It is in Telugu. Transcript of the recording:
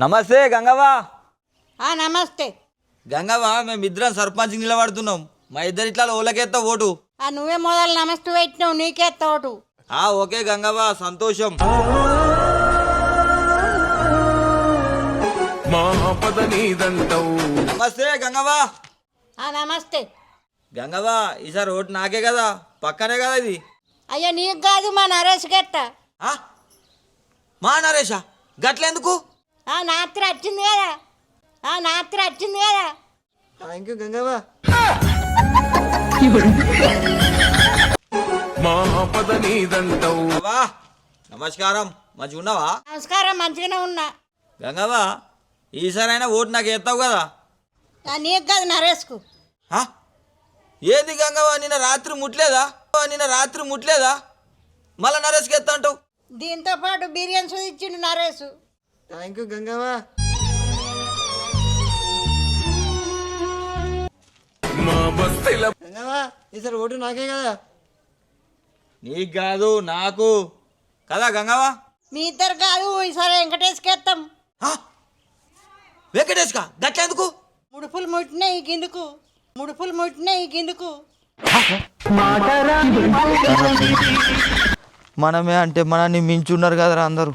నమస్తే గంగవ్వ. నమస్తే. గంగవ్వ, మేమిద్దరం సర్పంచ్ నిలబడుతున్నాం. మా ఇద్దరు ఇట్లా ఓలకేస్తా ఓటు. నువ్వే మొదలు నమస్తే పెట్టినావు, నీకే తోటు. ఓకే గంగవ్వ, సంతోషం. నమస్తే గంగవ్వ. నమస్తే. గంగవ్వ, ఈసారి ఓటు నాకే కదా, పక్కనే కదా ఇది. అయ్యో నీకు కాదు, మా నరేష్ గట్ట. మా నరేషా? గట్లెందుకు? నాత్రి వచ్చింది కదా, నాత్రి వచ్చింది కదా. Thank you Gangavva. నమస్కారం, మంచిగా ఉన్నావా? నమస్కారం, మంచిగానే ఉన్నా. గంగవ్వ, ఈసారైనా ఓటు నాకు ఎత్తావు కదా. నీకు కాదు, నరేష్కు. ఏది గంగవ్వ, నిన్న రాత్రి ముట్లేదా మళ్ళా నరేష్కి ఎత్తా అంటావు? దీంతో పాటు బిర్యానీ ఇచ్చిండు నరేష్. Thank you Gangavva. గంగవ్వ, ఈసారి ఓటు నాకే కదా. నీకు కాదు, నాకు కదా గంగవ్వ. మీ ఇద్దరు కాదు, ఈసారి వెంకటేష్కి ఎత్తాం. వెంకటేష్కా? గట్లెందుకు? ముడుపులు ముట్టినాయి గిందుకు. మనమే అంటే మనల్ని మించున్నారు కదరా అందరూ.